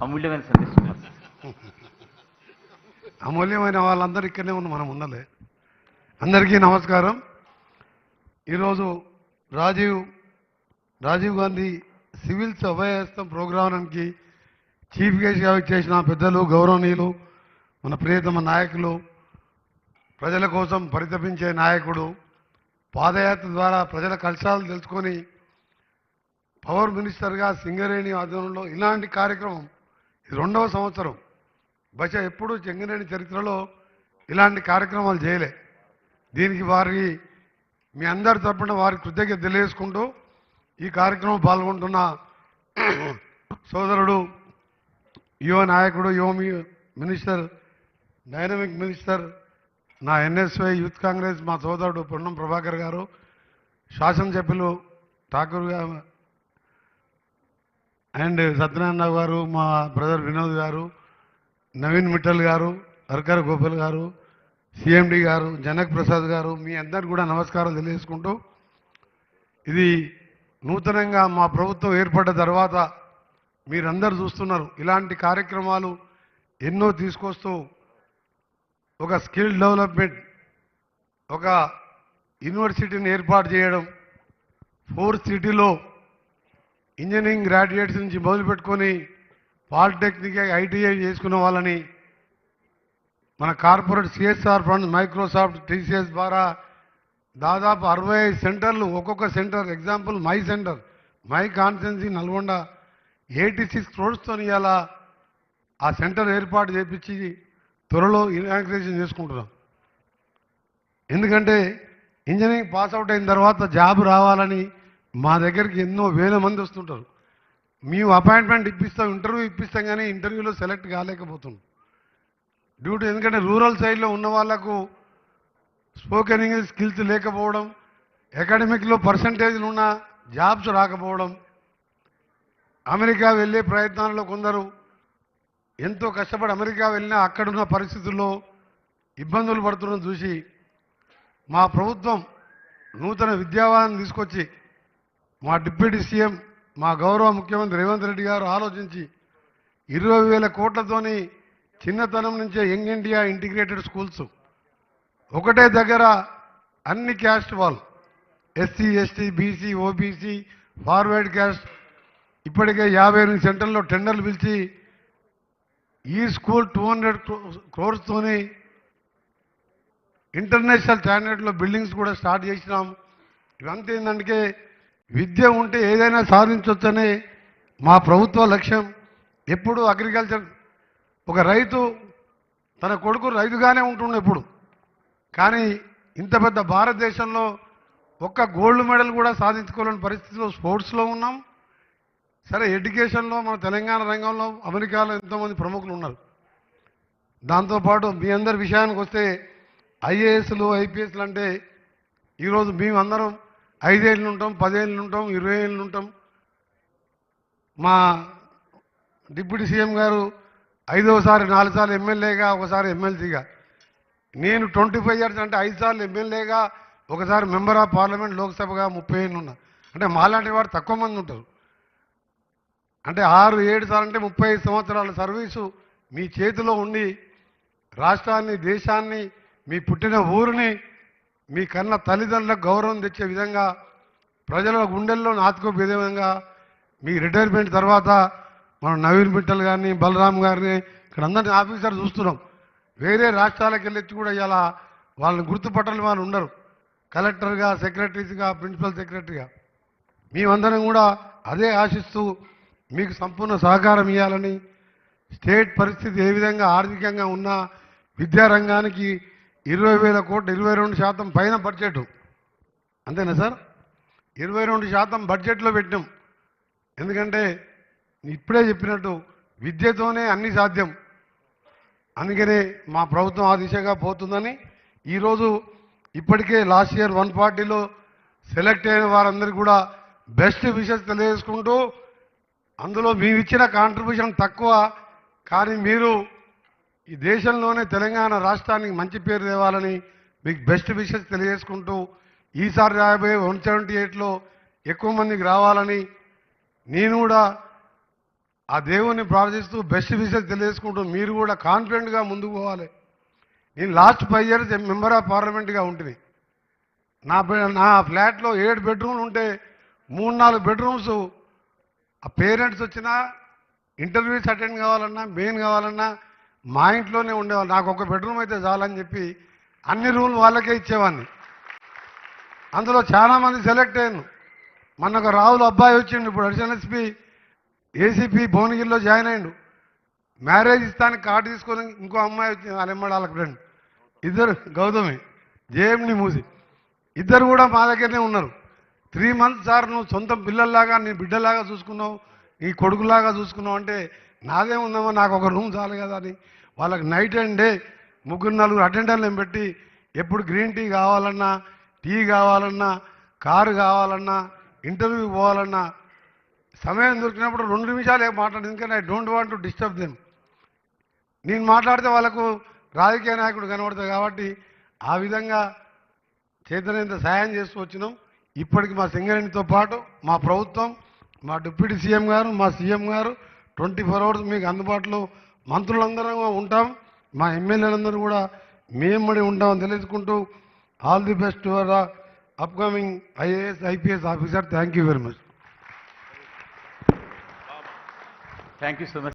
అమూల్యమైన సందేశం. అమూల్యమైన వాళ్ళందరూ ఇక్కడనే ఉన్న మనం ఉన్నలే. అందరికీ నమస్కారం. ఈరోజు రాజీవ్ గాంధీ సివిల్స్ అభయహస్తం ప్రోగ్రాంకి చీఫ్ గెస్ట్గా చేసిన పెద్దలు, గౌరవనీయులు, మన ప్రియతమ నాయకులు, ప్రజల కోసం పరితపించే నాయకుడు, పాదయాత్ర ద్వారా ప్రజల కష్టాలు తెలుసుకొని పవర్ మినిస్టర్గా సింగరేణి ఆధ్వర్యంలో ఇలాంటి కార్యక్రమం ఇది 2వ సంవత్సరం. బహుశా ఎప్పుడూ సింగరేణి చరిత్రలో ఇలాంటి కార్యక్రమాలు చేయలే. దీనికి మీ అందరి తరపున వారి కృతజ్ఞత తెలియజేసుకుంటూ ఈ కార్యక్రమం పాల్గొంటున్న సోదరుడు, యువ నాయకుడు, మినిస్టర్, డైనమిక్ మినిస్టర్, నా ఎన్ఎస్వై యూత్ కాంగ్రెస్ మా సోదరుడు పొన్నం ప్రభాకర్ గారు, శాసనసభ్యులు ఠాకూర్ గారు అండ్ సత్యనారాయణ గారు, మా బ్రదర్ వినోద్ గారు, నవీన్ మిట్టల్ గారు, హర్కర్ గోపాల్ గారు, సిఎండి గారు, జనక్ ప్రసాద్ గారు, మీ అందరికి కూడా నమస్కారం తెలియజేసుకుంటూ, ఇది నూతనంగా మా ప్రభుత్వం ఏర్పడ్డ తర్వాత మీరందరూ చూస్తున్నారు ఇలాంటి కార్యక్రమాలు ఎన్నో తీసుకొస్తూ ఒక స్కిల్ డెవలప్మెంట్, ఒక యూనివర్సిటీని ఏర్పాటు చేయడం, 4th సిటీలో ఇంజనీరింగ్ గ్రాడ్యుయేట్స్ నుంచి మొదలుపెట్టుకొని పాలిటెక్నిక్, ఐటీఐ చేసుకున్న వాళ్ళని మన corporate CSR fund, Microsoft, TCS ద్వారా దాదాపు 65 సెంటర్లు, ఒక్కొక్క centre example my centre, my constituency Nalgonda 86 crores ఇవాళ ఆ సెంటర్ ఏర్పాటు చేపించి త్వరలో ఇనాగ్రేషన్ చేసుకుంటున్నాం. ఎందుకంటే ఇంజనీరింగ్ పాస్ అవుట్ అయిన తర్వాత జాబ్ రావాలని మా దగ్గరికి ఎన్నో వేల మంది వస్తుంటారు. మేము అపాయింట్మెంట్ ఇప్పిస్తాం, ఇంటర్వ్యూ ఇప్పిస్తాం, కానీ ఇంటర్వ్యూలో సెలెక్ట్ కాలేకపోతున్నాం డ్యూటీ. ఎందుకంటే రూరల్ సైడ్లో ఉన్న వాళ్లకు స్పోకెన్ ఇంగ్లీష్ స్కిల్స్ లేకపోవడం, అకాడమిక్లో పర్సంటేజ్లు ఉన్న జాబ్స్ రాకపోవడం, అమెరికా వెళ్ళే ప్రయత్నాల్లో కొందరు ఎంతో కష్టపడి అమెరికా వెళ్ళినా అక్కడున్న పరిస్థితుల్లో ఇబ్బందులు పడుతున్న చూసి మా ప్రభుత్వం నూతన విద్యావాన్ని తీసుకొచ్చి మా డిప్యూటీ సీఎం, మా గౌరవ ముఖ్యమంత్రి రేవంత్ రెడ్డి గారు ఆలోచించి 20,000 కోట్లతోని చిన్నతనం నుంచే యంగ్ ఇండియా ఇంటిగ్రేటెడ్ స్కూల్స్ ఒకటే దగ్గర అన్ని క్యాస్ట్ వాళ్ళు, SC, ST, BC, OBC, forward caste, ఇప్పటికే 58 సెంటర్లో టెండర్లు పిలిచి ఈ స్కూల్ 200 crores ఇంటర్నేషనల్ స్టాండర్డ్లో బిల్డింగ్స్ కూడా స్టార్ట్ చేసినాం. ఇవంతా ఏంటంటే విద్య ఉంటే ఏదైనా సాధించవచ్చనే మా ప్రభుత్వ లక్ష్యం. ఎప్పుడు అగ్రికల్చర్, ఒక రైతు తన కొడుకు రైతుగానే ఉంటుండే ఎప్పుడు, కానీ ఇంత పెద్ద భారతదేశంలో ఒక్క గోల్డ్ మెడల్ కూడా సాధించుకోలేని పరిస్థితిలో స్పోర్ట్స్లో ఉన్నాం. సరే, ఎడ్యుకేషన్లో మన తెలంగాణ రంగంలో అమెరికాలో ఎంతోమంది ప్రముఖులు ఉన్నారు. దాంతోపాటు మీ అందరి విషయానికి వస్తే ఐఏఎస్లు, ఐపీఎస్లు అంటే ఈరోజు మేమందరం 5 ఏళ్ళు ఉంటాం, 10 ఏళ్ళు ఉంటాం, 20 ఏళ్ళు ఉంటాం. మా డిప్యూటీ సీఎం గారు 5వ సారి 4 సార్లు ఎమ్మెల్యేగా, ఒకసారి ఎమ్మెల్సీగా, నేను 25 years అంటే 5 సార్లు ఎమ్మెల్యేగా, ఒకసారి మెంబర్ ఆఫ్ పార్లమెంట్ లోక్సభగా 30 ఏళ్ళు ఉన్నా. అంటే మాలాంటి వారు తక్కువ మంది ఉంటారు. అంటే 6-7 సార్లు అంటే 35 సంవత్సరాల సర్వీసు మీ చేతిలో ఉండి రాష్ట్రాన్ని, దేశాన్ని, మీ పుట్టిన ఊరిని, మీ కన్న తల్లిదండ్రులకు గౌరవం తెచ్చే విధంగా, ప్రజల గుండెల్లో నాటుకోబే విధంగా మీ రిటైర్మెంట్ తర్వాత మనం నవీన్ మిట్టల్ గారిని, బలరాం గారిని ఇక్కడ అందరినీ ఆఫీసర్ చూస్తున్నాం. వేరే రాష్ట్రాలకు వెళ్ళొచ్చి కూడా ఇలా వాళ్ళని గుర్తుపట్టని వాళ్ళు ఉండరు. కలెక్టర్గా, సెక్రటరీస్గా, ప్రిన్సిపల్ సెక్రటరీగా మేమందరం కూడా అదే ఆశిస్తూ మీకు సంపూర్ణ సహకారం ఇవ్వాలని, స్టేట్ పరిస్థితి ఏ విధంగా ఆర్థికంగా ఉన్నా విద్యారంగానికి 20,000 కోట్లు, 22% పైన బడ్జెట్, అంతేనా సార్? 22% బడ్జెట్లో పెట్టినాం. ఎందుకంటే ఇప్పుడే చెప్పినట్టు విద్యతోనే అన్ని సాధ్యం. అందుకనే మా ప్రభుత్వం ఆ దిశగా పోతుందని ఈరోజు ఇప్పటికే లాస్ట్ ఇయర్ 140లో సెలెక్ట్ అయిన వారందరికీ కూడా బెస్ట్ విషెస్ తెలియజేసుకుంటూ, అందులో మేము ఇచ్చిన కాంట్రిబ్యూషన్ తక్కువ, కానీ మీరు ఈ దేశంలోనే తెలంగాణ రాష్ట్రానికి మంచి పేరు తేవాలని మీకు బెస్ట్ విషెస్ తెలియజేసుకుంటూ, ఈసారి రాబోయే 178లో ఎక్కువ మందికి రావాలని నేను కూడా ఆ దేవుని ప్రార్థిస్తూ బెస్ట్ విషెస్ తెలియజేసుకుంటూ మీరు కూడా కాన్ఫిడెంట్గా ముందుకు పోవాలి. నేను లాస్ట్ 5 years మెంబర్ ఆఫ్ పార్లమెంట్గా ఉంటుంది. నా ఫ్లాట్లో 7 బెడ్రూమ్లు ఉంటే 3-4 బెడ్రూమ్స్ ఆ పేరెంట్స్ వచ్చినా ఇంటర్వ్యూస్ అటెండ్ కావాలన్నా మెయిన్ కావాలన్నా మా ఇంట్లోనే ఉండేవాళ్ళు. నాకు ఒక బెడ్రూమ్ అయితే చాలని చెప్పి అన్ని రూమ్లు వాళ్ళకే ఇచ్చేవాడిని. అందులో చాలామంది సెలెక్ట్ అయ్యాను. మొన్న ఒక రాహుల్ అబ్బాయి వచ్చిండు, ఇప్పుడు అడిషనల్ ఎస్పీ ఏసీపీ భువనగిరిలో జాయిన్ అయ్యిండు. మ్యారేజ్ ఇస్తానికి కార్డు తీసుకొని ఇంకో అమ్మాయి వచ్చింది, వాళ్ళెమ్మడి వాళ్ళ ఫ్రెండ్, ఇద్దరు గౌతమి జేఎంని మూసి ఇద్దరు కూడా మా దగ్గరనే ఉన్నారు. 3 months సార్ నువ్వు సొంత పిల్లల్లాగా నీ బిడ్డలాగా చూసుకున్నావు, నీ కొడుకులాగా చూసుకున్నావు అంటే నాదే ఉందామో నాకు ఒక రూమ్ చాలు కదా అని వాళ్ళకి నైట్ అండ్ డే 3-4 అటెండర్లను పెట్టి ఎప్పుడు గ్రీన్ టీ కావాలన్నా, టీ కావాలన్నా, కారు కావాలన్నా, ఇంటర్వ్యూ పోవాలన్నా సమయం దొరికినప్పుడు 2 నిమిషాలే మాట్లాడు. ఎందుకంటే I don't want to disturb them. నేను మాట్లాడితే వాళ్ళకు రాజకీయ నాయకుడు కనబడతాయి కాబట్టి ఆ విధంగా చేతనంత సాయం చేస్తూ వచ్చినాం. ఇప్పటికి మా సింగరేణితో పాటు మా ప్రభుత్వం, మా డిప్యూటీ సీఎం గారు, మా సీఎం గారు 24 hours మీకు అందుబాటులో మంత్రులందరం ఉంటాం. మా ఎమ్మెల్యేలందరూ కూడా మేమ్మడి ఉంటామని తెలుసుకుంటూ all the best for the upcoming IAS IPS officer. Thank you very much. Thank you so much.